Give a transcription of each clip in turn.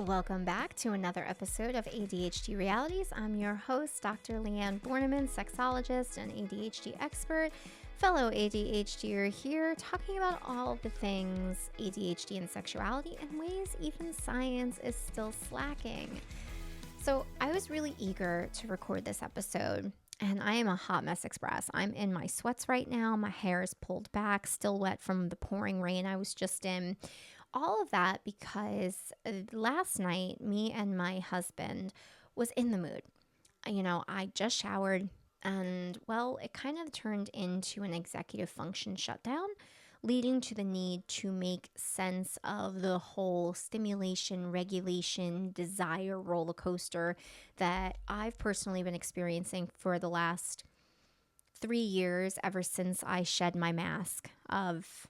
Welcome back to another episode of ADHD Realities. I'm your host, Dr. Leann Borneman, sexologist and ADHD expert, fellow ADHDer here, talking about all the things ADHD and sexuality and ways even science is still slacking. So I was really eager to record this episode, and I am a hot mess express. I'm in my sweats right now. My hair is pulled back, still wet from the pouring rain I was just in. All of that because last night, me and my husband was in the mood. I just showered and, well, it kind of turned into an executive function shutdown, leading to the need to make sense of the whole stimulation, regulation, desire roller coaster that I've personally been experiencing for the last 3 years, ever since I shed my mask of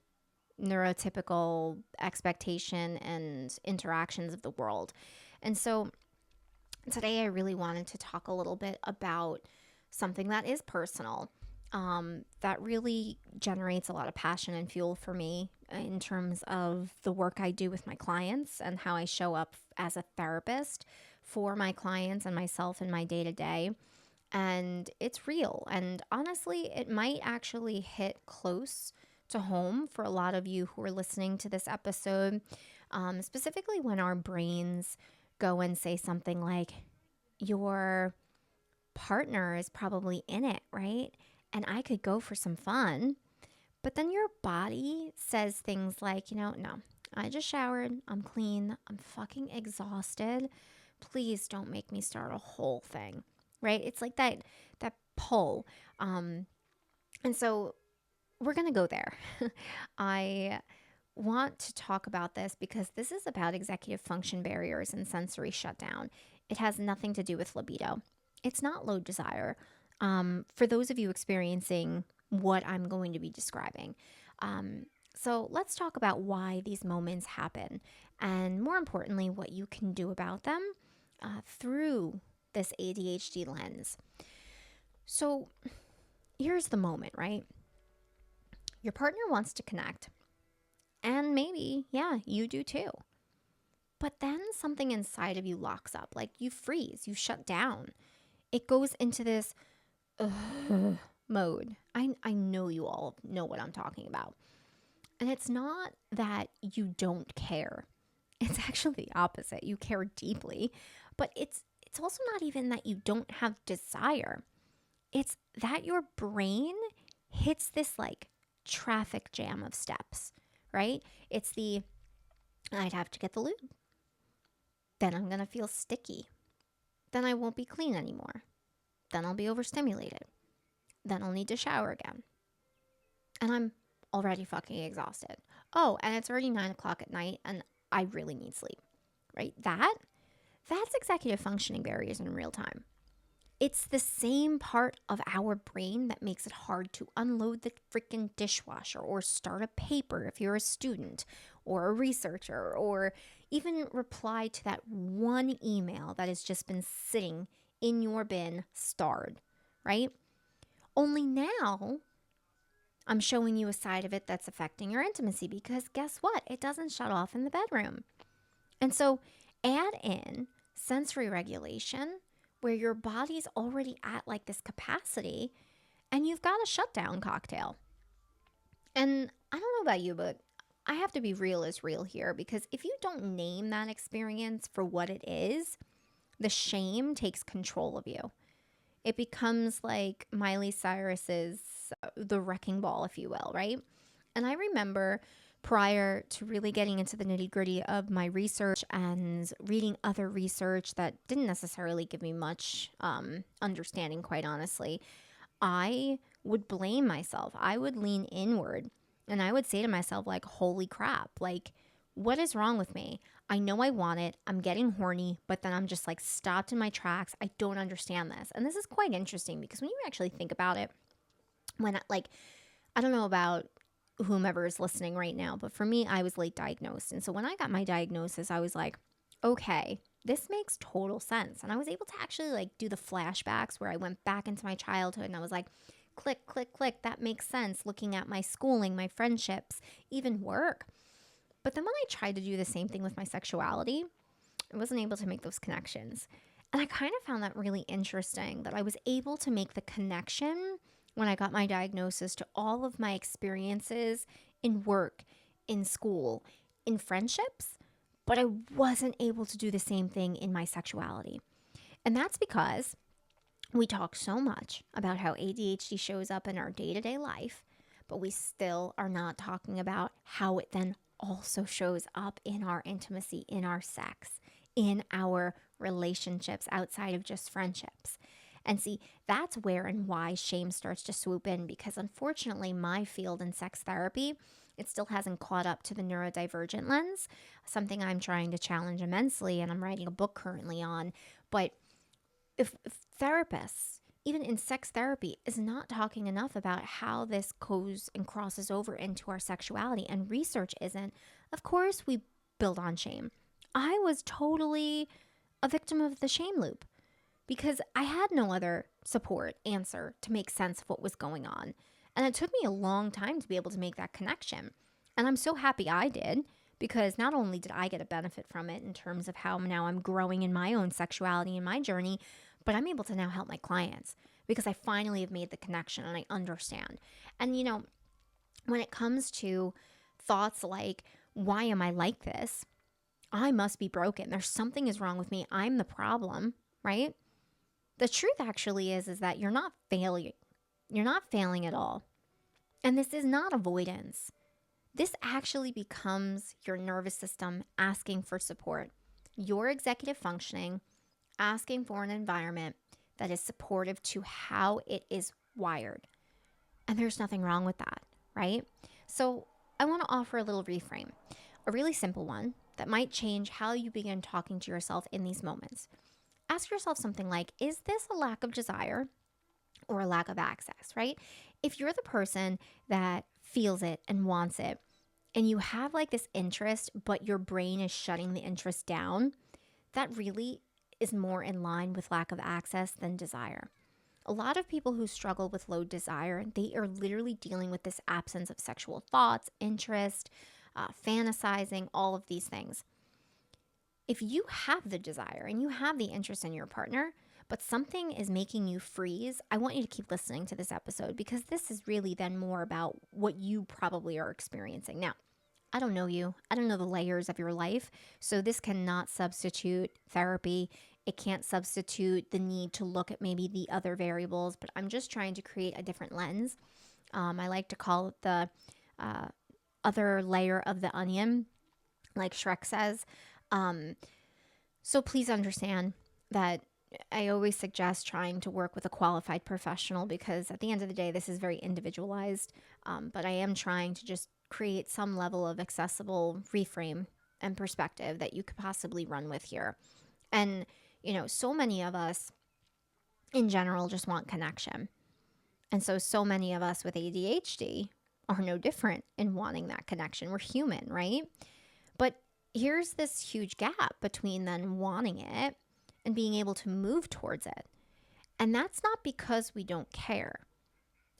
neurotypical expectation and interactions of the world. And so today I really wanted to talk a little bit about something that is personal, that really generates a lot of passion and fuel for me in terms of the work I do with my clients and how I show up as a therapist for my clients and myself in my day-to-day. And it's real. And honestly, it might actually hit close to home for a lot of you who are listening to this episode, specifically when our brains go and say something like, your partner is probably in it, right? And I could go for some fun. But then your body says things like, no, I just showered. I'm clean. I'm fucking exhausted. Please don't make me start a whole thing, right? It's like that pull. And so we're going to go there. I want to talk about this because this is about executive function barriers and sensory shutdown. It has nothing to do with libido. It's not low desire. For those of you experiencing what I'm going to be describing. So let's talk about why these moments happen and, more importantly, what you can do about them through this ADHD lens. So here's the moment, right? Your partner wants to connect. And maybe, you do too. But then something inside of you locks up. Like you freeze, you shut down. It goes into this mode. I know you all know what I'm talking about. And it's not that you don't care. It's actually the opposite. You care deeply. But it's also not even that you don't have desire. It's that your brain hits this like traffic jam of steps, right? It's I'd have to get the lube. Then I'm going to feel sticky. Then I won't be clean anymore. Then I'll be overstimulated. Then I'll need to shower again. And I'm already fucking exhausted. Oh, and it's already 9 o'clock at night and I really need sleep, right? That's executive functioning barriers in real time. It's the same part of our brain that makes it hard to unload the freaking dishwasher or start a paper if you're a student or a researcher, or even reply to that one email that has just been sitting in your bin starred, right? Only now I'm showing you a side of it that's affecting your intimacy because guess what? It doesn't shut off in the bedroom. And so add in sensory regulation where your body's already at like this capacity and you've got a shutdown cocktail. And I don't know about you, but I have to be real as real here because if you don't name that experience for what it is, the shame takes control of you. It becomes like Miley Cyrus's The Wrecking Ball, if you will, right? And I remember prior to really getting into the nitty-gritty of my research and reading other research that didn't necessarily give me much understanding, quite honestly, I would blame myself. I would lean inward and I would say to myself, like, holy crap, like, what is wrong with me? I know I want it. I'm getting horny, but then I'm just like stopped in my tracks. I don't understand this. And this is quite interesting because when you actually think about it, when I don't know about whomever is listening right now, but for me, I was late diagnosed. And so when I got my diagnosis, I was like, okay, this makes total sense. And I was able to actually like do the flashbacks where I went back into my childhood and I was like, click, click, click. That makes sense. Looking at my schooling, my friendships, even work. But then when I tried to do the same thing with my sexuality, I wasn't able to make those connections. And I kind of found that really interesting that I was able to make the connection when I got my diagnosis to all of my experiences in work, in school, in friendships, but I wasn't able to do the same thing in my sexuality. And that's because we talk so much about how ADHD shows up in our day-to-day life, but we still are not talking about how it then also shows up in our intimacy, in our sex, in our relationships outside of just friendships. And see, that's where and why shame starts to swoop in, because unfortunately, my field in sex therapy, it still hasn't caught up to the neurodivergent lens, something I'm trying to challenge immensely, and I'm writing a book currently on. But if therapists, even in sex therapy, is not talking enough about how this goes and crosses over into our sexuality, and research isn't, of course we build on shame. I was totally a victim of the shame loop because I had no other support answer to make sense of what was going on. And it took me a long time to be able to make that connection. And I'm so happy I did, because not only did I get a benefit from it in terms of how now I'm growing in my own sexuality and my journey, but I'm able to now help my clients because I finally have made the connection and I understand. And when it comes to thoughts like, why am I like this? I must be broken. There's something is wrong with me. I'm the problem, right? The truth actually is that you're not failing. You're not failing at all. And this is not avoidance. This actually becomes your nervous system asking for support. Your executive functioning asking for an environment that is supportive to how it is wired. And there's nothing wrong with that, right? So I want to offer a little reframe, a really simple one that might change how you begin talking to yourself in these moments. Ask yourself something like, is this a lack of desire or a lack of access, right? If you're the person that feels it and wants it, and you have like this interest, but your brain is shutting the interest down, that really is more in line with lack of access than desire. A lot of people who struggle with low desire, they are literally dealing with this absence of sexual thoughts, interest, fantasizing, all of these things. If you have the desire and you have the interest in your partner, but something is making you freeze, I want you to keep listening to this episode, because this is really then more about what you probably are experiencing. Now, I don't know you. I don't know the layers of your life. So this cannot substitute therapy. It can't substitute the need to look at maybe the other variables, but I'm just trying to create a different lens. I like to call it the other layer of the onion, like Shrek says. So please understand that I always suggest trying to work with a qualified professional, because at the end of the day, this is very individualized. But I am trying to just create some level of accessible reframe and perspective that you could possibly run with here. And, so many of us in general just want connection. And so many of us with ADHD are no different in wanting that connection. We're human, right? But here's this huge gap between then wanting it and being able to move towards it. And that's not because we don't care.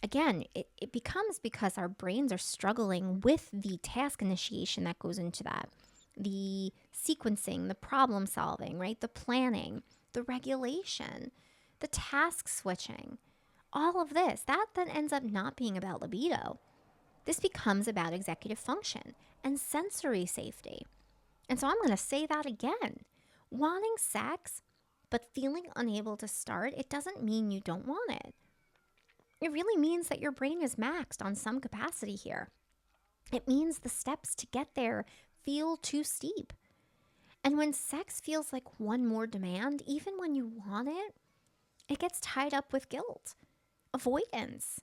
Again, it becomes because our brains are struggling with the task initiation that goes into that. The sequencing, the problem solving, right? The planning, the regulation, the task switching, all of this, that then ends up not being about libido. This becomes about executive function and sensory safety. And so I'm going to say that again. Wanting sex, but feeling unable to start, it doesn't mean you don't want it. It really means that your brain is maxed on some capacity here. It means the steps to get there feel too steep. And when sex feels like one more demand, even when you want it, it gets tied up with guilt, avoidance,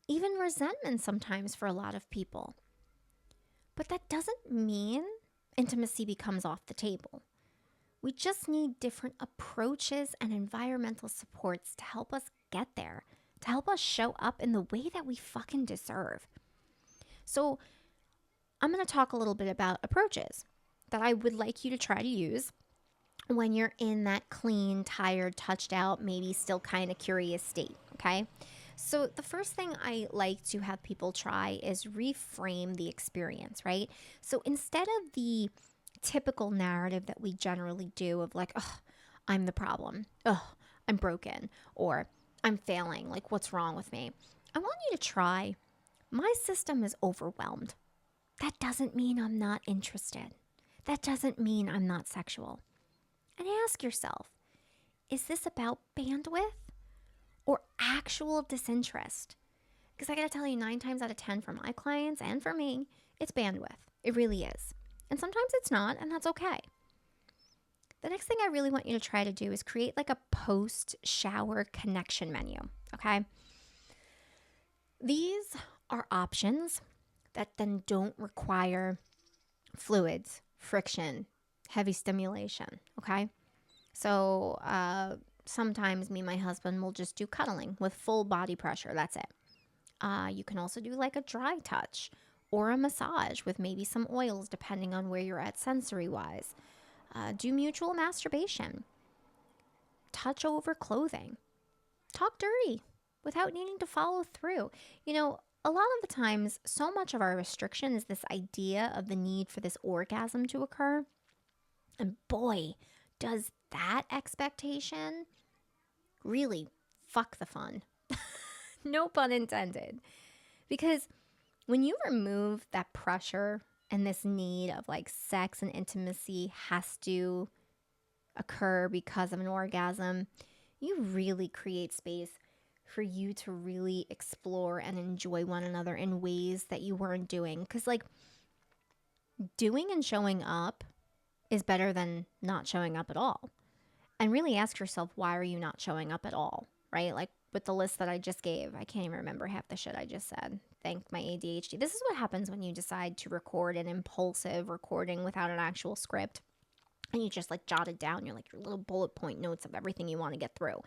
even resentment sometimes for a lot of people. But that doesn't mean intimacy becomes off the table. We just need different approaches and environmental supports to help us get there, to help us show up in the way that we fucking deserve. So I'm going to talk a little bit about approaches that I would like you to try to use when you're in that clean, tired, touched out, maybe still kind of curious state, okay? So the first thing I like to have people try is reframe the experience, right? So instead of the typical narrative that we generally do of like, oh, I'm the problem. Oh, I'm broken. Or I'm failing. Like, what's wrong with me? I want you to try, my system is overwhelmed. That doesn't mean I'm not interested. That doesn't mean I'm not sexual. And ask yourself, is this about bandwidth or actual disinterest? Because I got to tell you, 9 times out of 10 for my clients and for me, it's bandwidth. It really is. And sometimes it's not, and that's okay. The next thing I really want you to try to do is create like a post-shower connection menu, okay? These are options that then don't require fluids, friction, heavy stimulation, okay? So sometimes me and my husband will just do cuddling with full body pressure. That's it. You can also do like a dry touch or a massage with maybe some oils depending on where you're at sensory-wise. Do mutual masturbation. Touch over clothing. Talk dirty without needing to follow through. You know, a lot of the times, so much of our restriction is this idea of the need for this orgasm to occur. And boy, does that expectation really fuck the fun. No pun intended. Because when you remove that pressure and this need of like sex and intimacy has to occur because of an orgasm, you really create space for you to really explore and enjoy one another in ways that you weren't doing. Because like doing and showing up is better than not showing up at all. And really ask yourself, why are you not showing up at all, right? Like with the list that I just gave, I can't even remember half the shit I just said. Thank my ADHD. This is what happens when you decide to record an impulsive recording without an actual script. And you just like jot it down. You're like your little bullet point notes of everything you want to get through.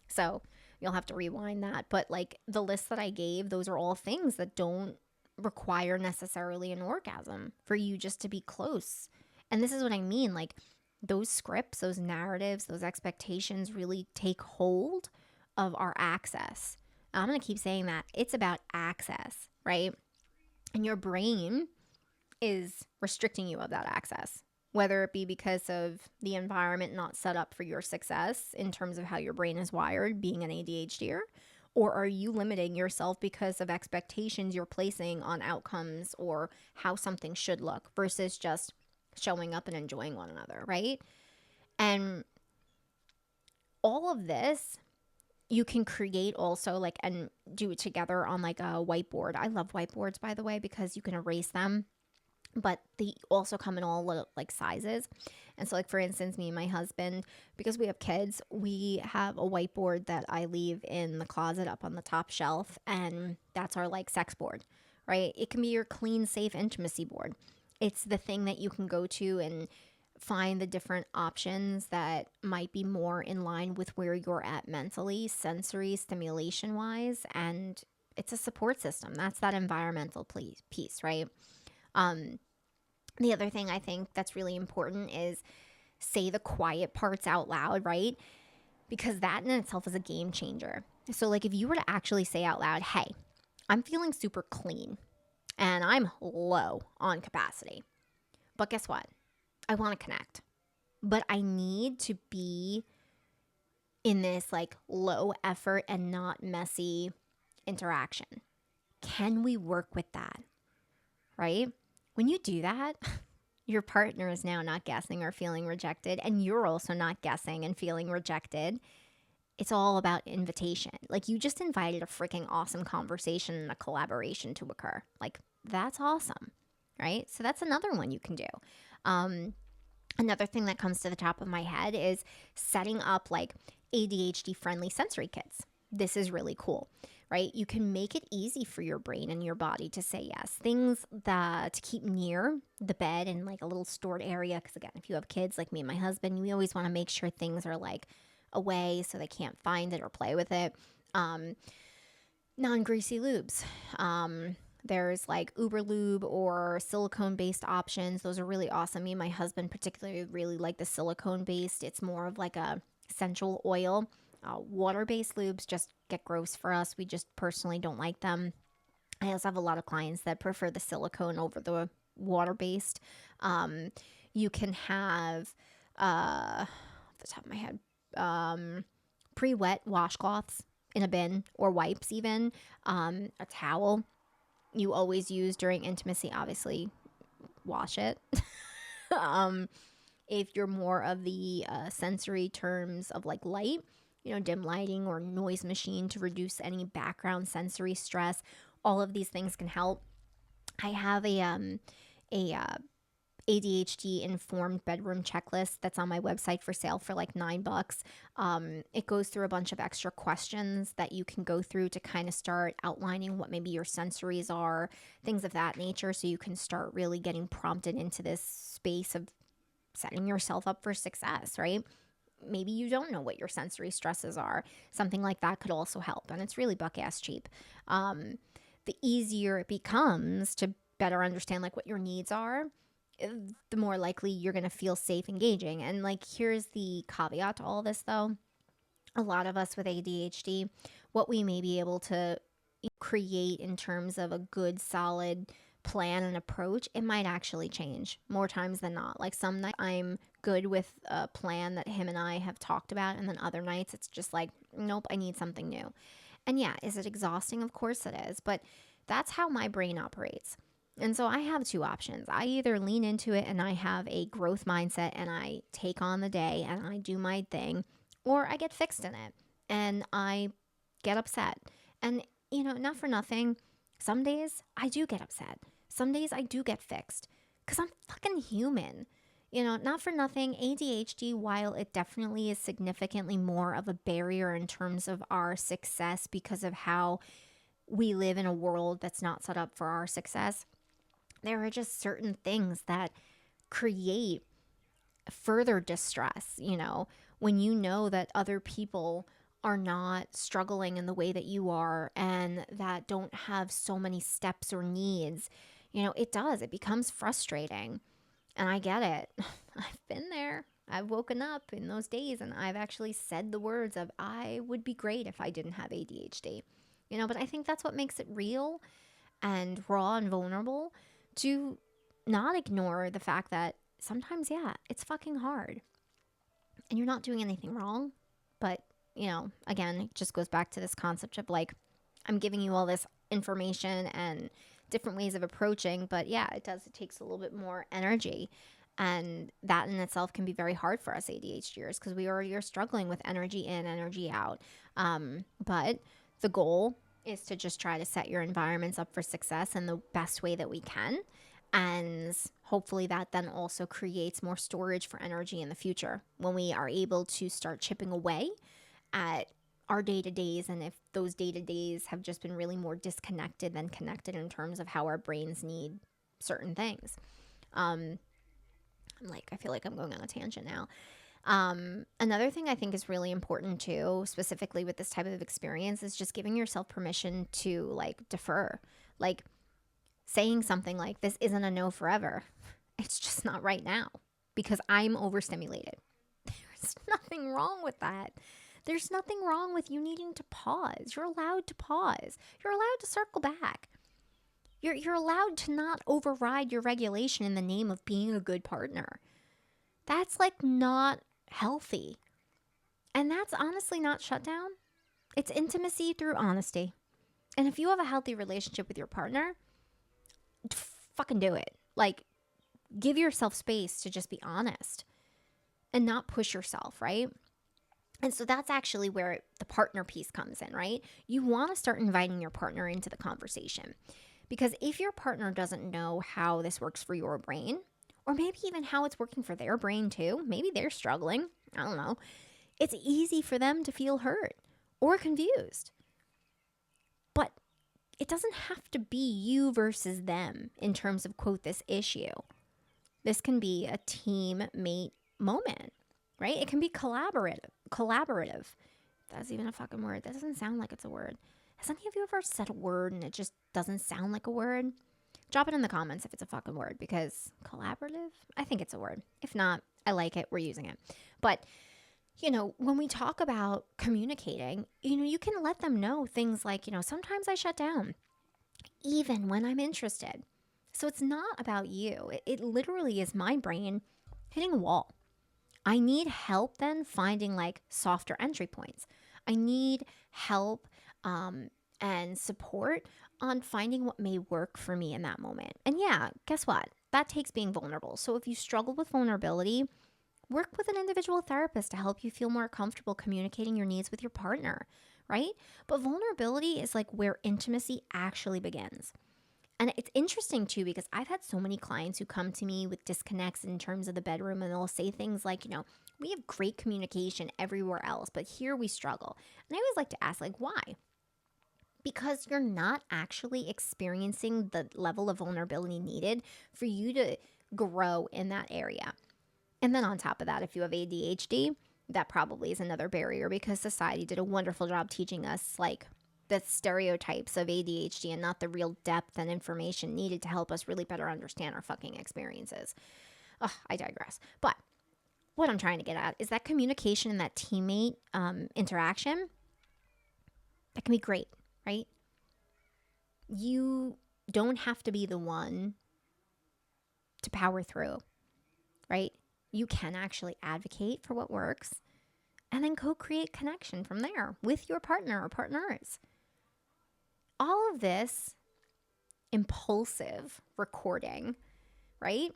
So you'll have to rewind that. But like the list that I gave, those are all things that don't require necessarily an orgasm for you just to be close. And this is what I mean. Like those scripts, those narratives, those expectations really take hold of our access. I'm going to keep saying that. It's about access, right? And your brain is restricting you of that access, whether it be because of the environment not set up for your success in terms of how your brain is wired, being an ADHDer, or are you limiting yourself because of expectations you're placing on outcomes or how something should look versus just showing up and enjoying one another, right? And all of this you can create also like and do it together on like a whiteboard. I love whiteboards, by the way, because you can erase them, but they also come in all little, like sizes. And so like for instance, me and my husband, because we have kids, we have a whiteboard that I leave in the closet up on the top shelf, and that's our like sex board, right? It can be your clean, safe intimacy board. It's the thing that you can go to and find the different options that might be more in line with where you're at mentally, sensory, stimulation wise. And it's a support system. That's that environmental piece, right? The other thing I think that's really important is say the quiet parts out loud, right? Because that in itself is a game changer. So like if you were to actually say out loud, hey, I'm feeling super clean and I'm low on capacity. But guess what? I want to connect, but I need to be in this like low effort and not messy interaction. Can we work with that? Right? When you do that, your partner is now not guessing or feeling rejected, and you're also not guessing and feeling rejected. It's all about invitation. Like you just invited a freaking awesome conversation and a collaboration to occur. Like that's awesome, right? So that's another one you can do. Another thing that comes to the top of my head is setting up like ADHD friendly sensory kits. This is really cool, right? You can make it easy for your brain and your body to say yes. Things that to keep near the bed and like a little stored area. Because again, if you have kids like me and my husband, we always want to make sure things are like away so they can't find it or play with it. Non-greasy lubes. There's like Uber Lube or silicone-based options. Those are really awesome. Me and my husband particularly really like the silicone-based. It's more of like a essential oil. Water-based lubes just get gross for us. We just personally don't like them. I also have a lot of clients that prefer the silicone over the water-based. You can have, off the top of my head, pre-wet washcloths in a bin, or wipes even, a towel you always use during intimacy, obviously wash it. um, if you're more of the sensory terms of like light, dim lighting or noise machine to reduce any background sensory stress, all of these things can help. I have a ADHD informed bedroom checklist that's on my website for sale for like $9. It goes through a bunch of extra questions that you can go through to kind of start outlining what maybe your sensories are, things of that nature, so you can start really getting prompted into this space of setting yourself up for success, right? Maybe you don't know what your sensory stresses are. Something like that could also help, and it's really buck-ass cheap. The easier it becomes to better understand like what your needs are, the more likely you're going to feel safe engaging. And like, here's the caveat to all this though. A lot of us with ADHD, what we may be able to create in terms of a good, solid plan and approach, it might actually change more times than not. Like, some nights I'm good with a plan that him and I have talked about, and then other nights it's just like, nope, I need something new. And yeah, is it exhausting? Of course it is, but that's how my brain operates. And so I have two options. I either lean into it and I have a growth mindset and I take on the day and I do my thing, or I get fixed in it and I get upset. And, not for nothing, some days I do get upset. Some days I do get fixed because I'm fucking human. Not for nothing, ADHD, while it definitely is significantly more of a barrier in terms of our success because of how we live in a world that's not set up for our success, there are just certain things that create further distress, when you know that other people are not struggling in the way that you are and that don't have so many steps or needs. It becomes frustrating. And I get it. I've been there. I've woken up in those days and I've actually said the words of, I would be great if I didn't have ADHD. But I think that's what makes it real and raw and vulnerable, to not ignore the fact that sometimes, yeah, it's fucking hard and you're not doing anything wrong. But, again, it just goes back to this concept of like, I'm giving you all this information and different ways of approaching, but yeah, it takes a little bit more energy. And that in itself can be very hard for us ADHDers because we already are struggling with energy in, energy out. But the goal is to just try to set your environments up for success in the best way that we can. And hopefully that then also creates more storage for energy in the future when we are able to start chipping away at our day-to-days. And if those day-to-days have just been really more disconnected than connected in terms of how our brains need certain things. I feel like I'm going on a tangent now. Another thing I think is really important too, specifically with this type of experience, is just giving yourself permission to like defer. Like saying something like, this isn't a no forever. It's just not right now because I'm overstimulated. There's nothing wrong with that. There's nothing wrong with you needing to pause. You're allowed to pause. You're allowed to circle back. You're allowed to not override your regulation in the name of being a good partner. That's like not healthy. And that's honestly not shutdown. It's intimacy through honesty. And if you have a healthy relationship with your partner, fucking do it. Like, give yourself space to just be honest and not push yourself, right? And so that's actually where the partner piece comes in, right? You want to start inviting your partner into the conversation. Because if your partner doesn't know how this works for your brain, or maybe even how it's working for their brain too, maybe they're struggling, I don't know, it's easy for them to feel hurt or confused. But it doesn't have to be you versus them in terms of, quote, this issue. This can be a teammate moment, right? It can be collaborative. That's even a fucking word. That doesn't sound like it's a word. Has any of you ever said a word and it just doesn't sound like a word? Drop it in the comments if it's a fucking word, because collaborative, I think it's a word. If not, I like it. We're using it. But, when we talk about communicating, you can let them know things like, sometimes I shut down, even when I'm interested. So it's not about you. It literally is my brain hitting a wall. I need help then finding like softer entry points. I need help and support on finding what may work for me in that moment. And yeah, guess what? That takes being vulnerable. So if you struggle with vulnerability, work with an individual therapist to help you feel more comfortable communicating your needs with your partner, right? But vulnerability is like where intimacy actually begins. And it's interesting too, because I've had so many clients who come to me with disconnects in terms of the bedroom, and they'll say things like, we have great communication everywhere else, but here we struggle. And I always like to ask, like, why? Because you're not actually experiencing the level of vulnerability needed for you to grow in that area. And then on top of that, if you have ADHD, that probably is another barrier, because society did a wonderful job teaching us like the stereotypes of ADHD and not the real depth and information needed to help us really better understand our fucking experiences. Ugh, I digress. But what I'm trying to get at is that communication and that teammate interaction, that can be great, right? You don't have to be the one to power through, right? You can actually advocate for what works and then co-create connection from there with your partner or partners. All of this impulsive recording, right,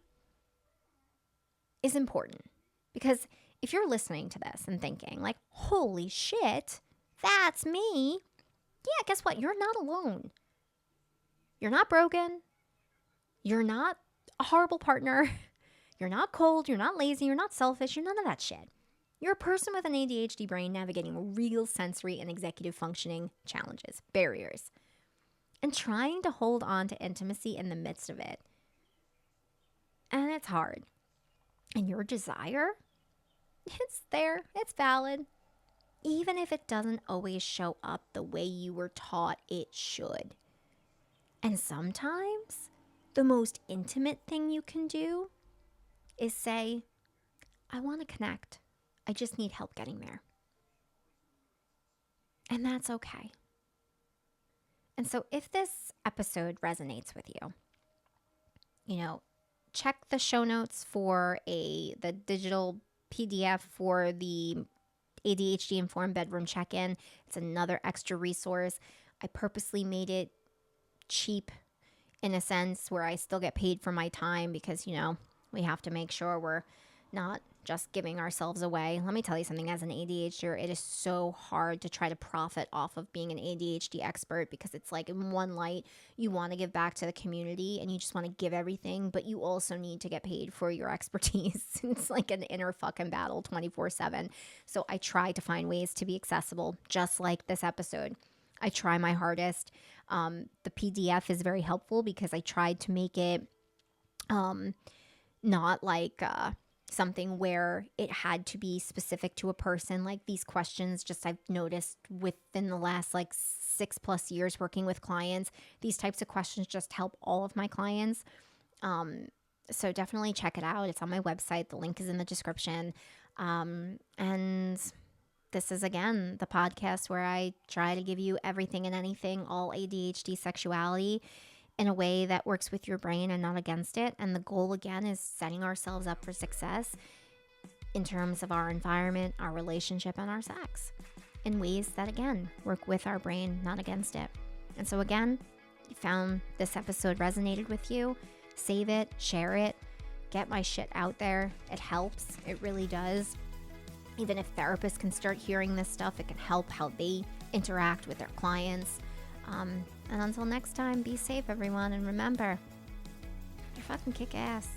is important, because if you're listening to this and thinking like, holy shit, that's me. Yeah, guess what? You're not alone. You're not broken. You're not a horrible partner. You're not cold. You're not lazy. You're not selfish. You're none of that shit. You're a person with an ADHD brain navigating real sensory and executive functioning challenges, barriers, and trying to hold on to intimacy in the midst of it. And it's hard. And your desire, it's there, it's valid, even if it doesn't always show up the way you were taught it should. And sometimes the most intimate thing you can do is say, I want to connect. I just need help getting there. And that's okay. And so if this episode resonates with you, check the show notes for the digital PDF for the ADHD Informed Bedroom Check-In. It's another extra resource. I purposely made it cheap in a sense where I still get paid for my time, because, we have to make sure we're not just giving ourselves away. Let me tell you something, as an ADHDer, it is so hard to try to profit off of being an ADHD expert, because it's like, in one light, you want to give back to the community and you just want to give everything, but you also need to get paid for your expertise. It's like an inner fucking battle 24/7. So I try to find ways to be accessible, just like this episode. I try my hardest. The PDF is very helpful because I tried to make it not like something where it had to be specific to a person. Like these questions, just I've noticed within the last like 6+ years working with clients, these types of questions just help all of my clients. So definitely check it out. It's on my website. The link is in the description. And this is, again, the podcast where I try to give you everything and anything, all ADHD sexuality, in a way that works with your brain and not against it. And the goal, again, is setting ourselves up for success in terms of our environment, our relationship, and our sex in ways that, again, work with our brain, not against it. And so, again, you found this episode resonated with you, save it, share it, get my shit out there. It helps. It really does. Even if therapists can start hearing this stuff, it can help how they interact with their clients. And until next time, be safe, everyone. And remember, you're fucking kick ass.